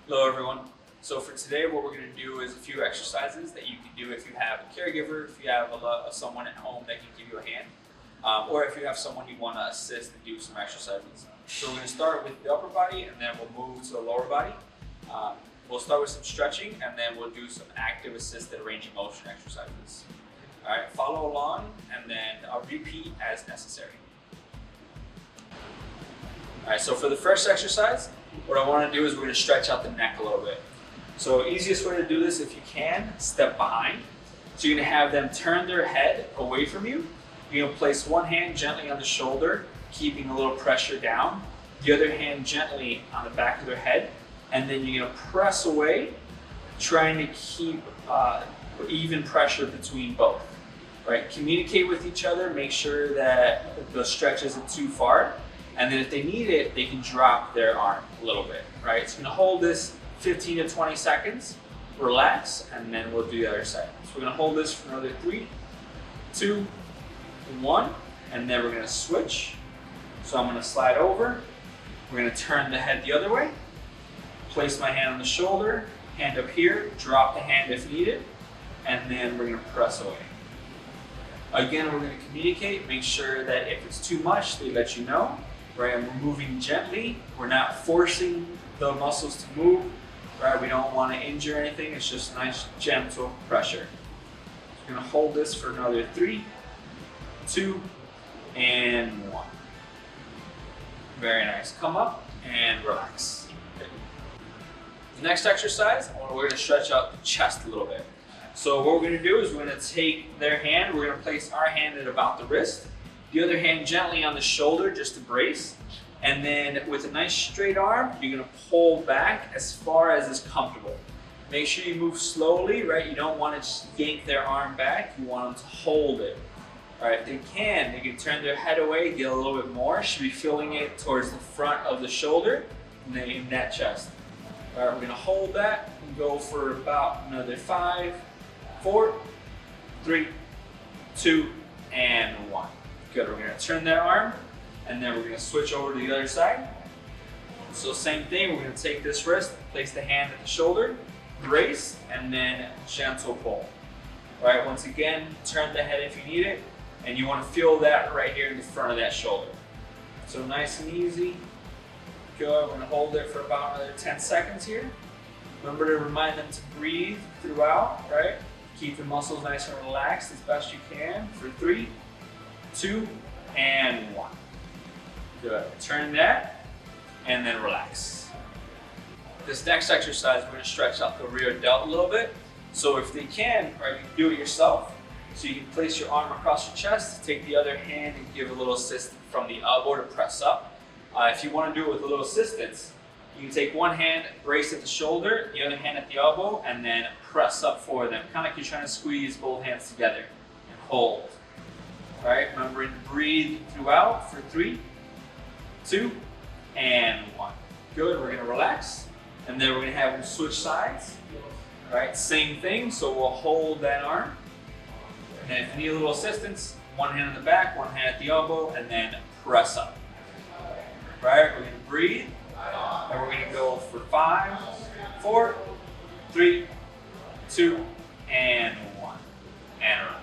Hello everyone. So for today what we're going to do is a few exercises that you can do if you have a caregiver, if you have someone at home that can give you a hand, or if you have someone you want to assist and do some exercises. So we're going to start with the upper body and then we'll move to the lower body. We'll start with some stretching and then we'll do some active assisted range of motion exercises. Alright, follow along and then I'll repeat as necessary. Alright, so for the first exercise, what I want to do is we're going to stretch out the neck a little bit. So easiest way to do this, if you can, step behind. So you're going to have them turn their head away from you. You're going to place one hand gently on the shoulder, keeping a little pressure down. The other hand gently on the back of their head. And then you're going to press away, trying to keep even pressure between both. Right? Communicate with each other, make sure that the stretch isn't too far. And then if they need it, they can drop their arm a little bit, right? So we're gonna hold this 15 to 20 seconds, relax, and then we'll do the other side. So we're gonna hold this for another 3, 2, 1, and then we're gonna switch. So I'm gonna slide over, we're gonna turn the head the other way, place my hand on the shoulder, hand up here, drop the hand if needed, and then we're gonna press away. Again, we're gonna communicate, make sure that if it's too much, they let you know. Right, and we're moving gently. We're not forcing the muscles to move. Right, we don't want to injure anything. It's just nice, gentle pressure. So we're gonna hold this for another 3, 2, and 1. Very nice. Come up and relax. Okay. The next exercise, we're gonna stretch out the chest a little bit. So what we're gonna do is we're gonna take their hand. We're gonna place our hand at about the wrist. The other hand gently on the shoulder just to brace. And then with a nice straight arm, you're gonna pull back as far as is comfortable. Make sure you move slowly, right? You don't wanna just yank their arm back, you want them to hold it. All right, if they can turn their head away, get a little bit more. Should be feeling it towards the front of the shoulder and then in that chest. All right, we're gonna hold that and go for about another 5, 4, 3, 2, and 1. Good, we're gonna turn that arm and then we're gonna switch over to the other side. So same thing, we're gonna take this wrist, place the hand at the shoulder, brace, and then gentle pull. All right, once again, turn the head if you need it, and you wanna feel that right here in the front of that shoulder. So nice and easy. Good, we're gonna hold it for about another 10 seconds here. Remember to remind them to breathe throughout, right? Keep the muscles nice and relaxed as best you can for 3, 2, and 1. Good. Turn that, and then relax. This next exercise, we're going to stretch out the rear delt a little bit. So if they can, or you can do it yourself. So you can place your arm across your chest, take the other hand and give a little assist from the elbow to press up. If you want to do it with a little assistance, you can take one hand, brace at the shoulder, the other hand at the elbow, and then press up for them. Kind of like you're trying to squeeze both hands together and hold. All right, remembering to breathe throughout for 3, 2, and 1. Good, we're gonna relax. And then we're gonna have them switch sides. All right, same thing, so we'll hold that arm. And then if you need a little assistance, one hand on the back, one hand at the elbow, and then press up. All right, we're gonna breathe. And we're gonna go for 5, 4, 3, 2, and 1. And relax.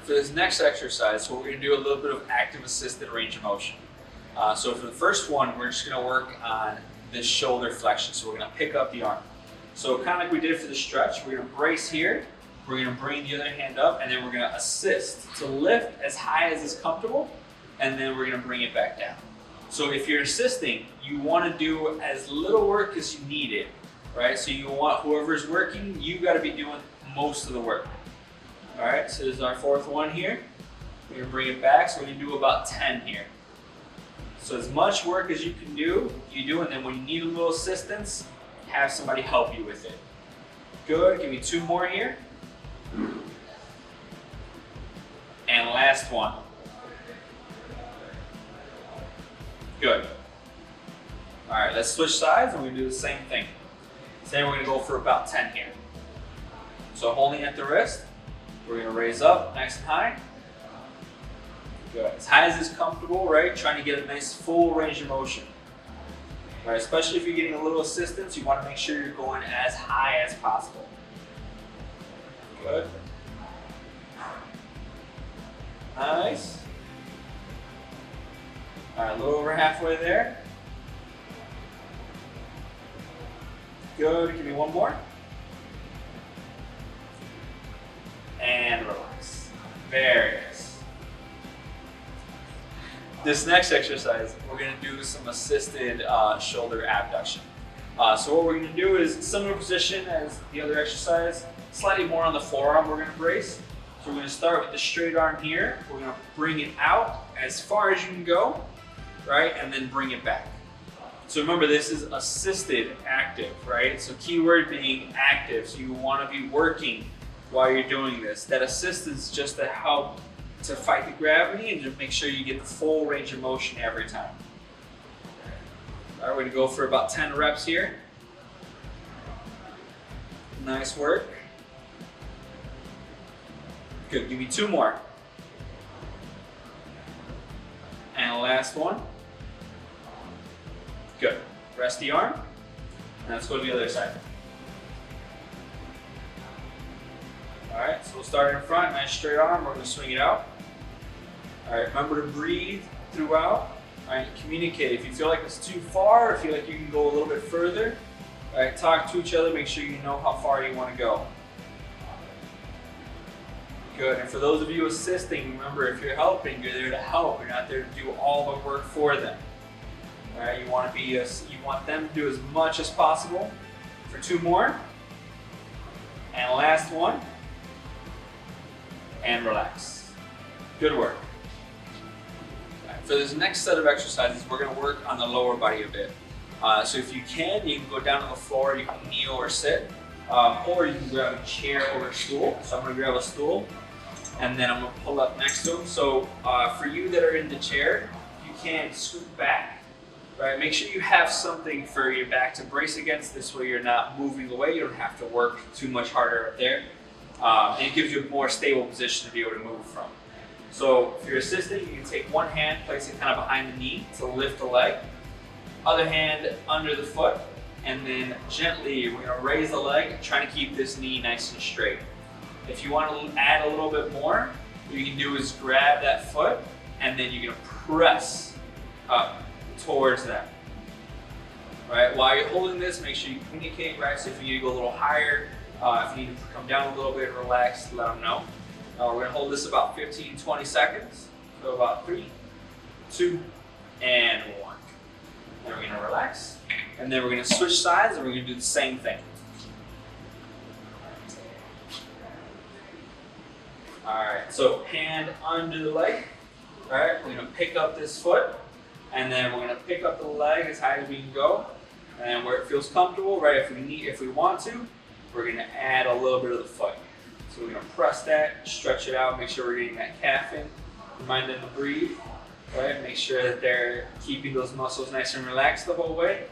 For this next exercise, what we're going to do a little bit of active assisted range of motion. So for the first one, we're just going to work on this shoulder flexion. So we're going to pick up the arm. So kind of like we did for the stretch, we're going to brace here. We're going to bring the other hand up, and then we're going to assist to lift as high as is comfortable, and then we're going to bring it back down. So if you're assisting, you want to do as little work as you need it, right? So you want whoever's working, you got to be doing most of the work. All right, so this is our 4th one here. We're gonna bring it back, so we're gonna do about 10 here. So as much work as you can do, you do, and then when you need a little assistance, have somebody help you with it. Good, give me 2 more here. And last one. Good. All right, let's switch sides and we're gonna do the same thing. Today we're gonna go for about 10 here. So holding at the wrist, we're gonna raise up nice and high. Good. As high as is comfortable, right? Trying to get a nice full range of motion. right? Especially if you're getting a little assistance, you want to make sure you're going as high as possible. Good. Nice. All right, a little over halfway there. Good, give me one more. And relax. Very nice. This next exercise, we're gonna do some assisted shoulder abduction. So what we're gonna do is similar position as the other exercise, slightly more on the forearm we're gonna brace. So we're gonna start with the straight arm here. We're gonna bring it out as far as you can go, right? And then bring it back. So remember, this is assisted active, right? So keyword being active. So you wanna be working while you're doing this. That assist is just to help to fight the gravity and just make sure you get the full range of motion every time. All right, we're gonna go for about 10 reps here. Nice work. Good, give me 2 more. And last one. Good, rest the arm. And let's go to the other side. All right, so we'll start in front, nice straight arm, we're gonna swing it out. All right, remember to breathe throughout. All right, communicate. If you feel like it's too far, or feel like you can go a little bit further, all right, talk to each other, make sure you know how far you wanna go. Good, and for those of you assisting, remember if you're helping, you're there to help. You're not there to do all the work for them. All right, you want them to do as much as possible. For 2 more, and last one, and relax. Good work. Right, for this next set of exercises, we're going to work on the lower body a bit. So if you can go down to the floor. You can kneel or sit, or you can grab a chair or a stool. So I'm going to grab a stool, and then I'm going to pull up next to them. So for you that are in the chair, you can scoot back. Right, make sure you have something for your back to brace against. This way you're not moving away. You don't have to work too much harder up there. And it gives you a more stable position to be able to move from. So if you're assisting, you can take one hand, place it kind of behind the knee to lift the leg. Other hand under the foot, and then gently we're gonna raise the leg, trying to keep this knee nice and straight. If you want to add a little bit more, what you can do is grab that foot, and then you're gonna press up towards that. Right, while you're holding this, make sure you communicate, right? So if you need to go a little higher, if you need to come down a little bit, relax, let them know. We're gonna hold this about 15-20 seconds. So about 3, 2, and 1. Then we're gonna relax. And then we're gonna switch sides and we're gonna do the same thing. All right, so hand under the leg. All right, we're gonna pick up this foot, and then we're gonna pick up the leg as high as we can go. And where it feels comfortable, right? If we want to, we're gonna add a little bit of the foot. So we're gonna press that, stretch it out, make sure we're getting that calf in. Remind them to breathe, right? Make sure that they're keeping those muscles nice and relaxed the whole way.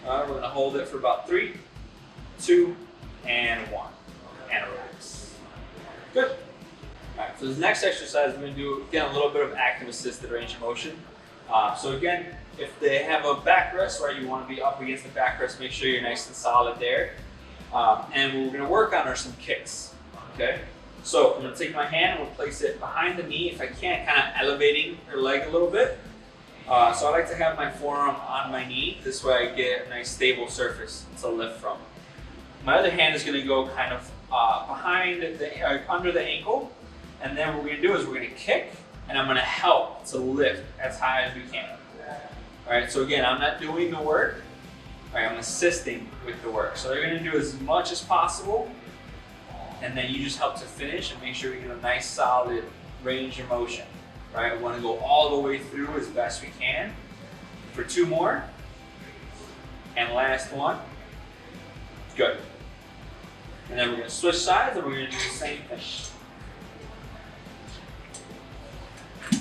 All right, we're gonna hold it for about 3, 2, and 1, and relax. Good. All right, for this next exercise, we're gonna do, again, a little bit of active assisted range of motion. So again, if they have a backrest, right, you want to be up against the backrest, make sure you're nice and solid there. And what we're going to work on are some kicks, okay? So I'm going to take my hand and we'll place it behind the knee, if I can, kind of elevating her leg a little bit. So I like to have my forearm on my knee. This way I get a nice stable surface to lift from. My other hand is going to go kind of behind under the ankle. And then what we're going to do is we're going to kick, and I'm going to help to lift as high as we can. All right, so again, I'm not doing the work. All right, I'm assisting with the work. So you're going to do as much as possible, and then you just help to finish and make sure we get a nice solid range of motion. Right, we want to go all the way through as best we can. For 2 more, and last one. Good. And then we're going to switch sides, and we're going to do the same thing.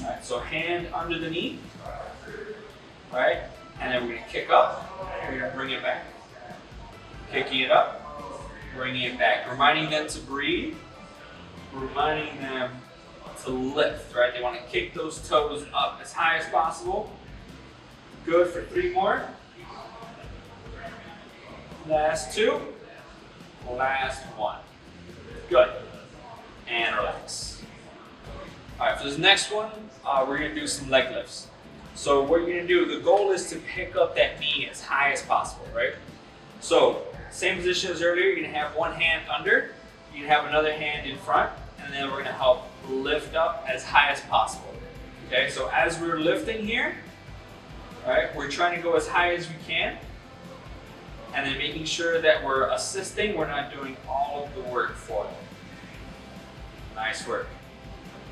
All right, so hand under the knee, right? And then we're gonna kick up, and we're gonna bring it back. Kicking it up, bringing it back. Reminding them to breathe, reminding them to lift, right? They wanna kick those toes up as high as possible. Good for 3 more, Last two. Last one. Good. And relax. All right, for this next one, we're gonna do some leg lifts. So what you're gonna do, the goal is to pick up that knee as high as possible, right? So same position as earlier, you're gonna have one hand under, you can have another hand in front, and then we're gonna help lift up as high as possible. Okay, so as we're lifting here, all right, we're trying to go as high as we can, and then making sure that we're assisting, we're not doing all of the work for them. Nice work.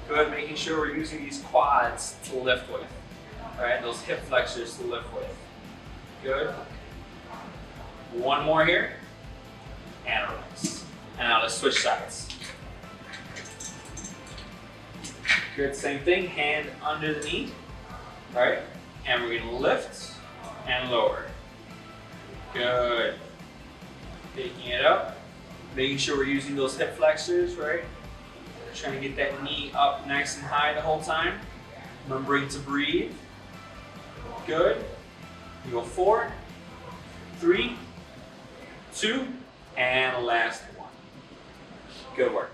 Good, making sure we're using these quads to lift with. All right, those hip flexors to lift with. Good. One more here, and relax. And now let's switch sides. Good, same thing, hand under the knee. All right, and we're gonna lift and lower. Good. Taking it up, making sure we're using those hip flexors, right? Trying to get that knee up nice and high the whole time. Remembering to breathe. Good. You go 4, 3, 2, and last one. Good work.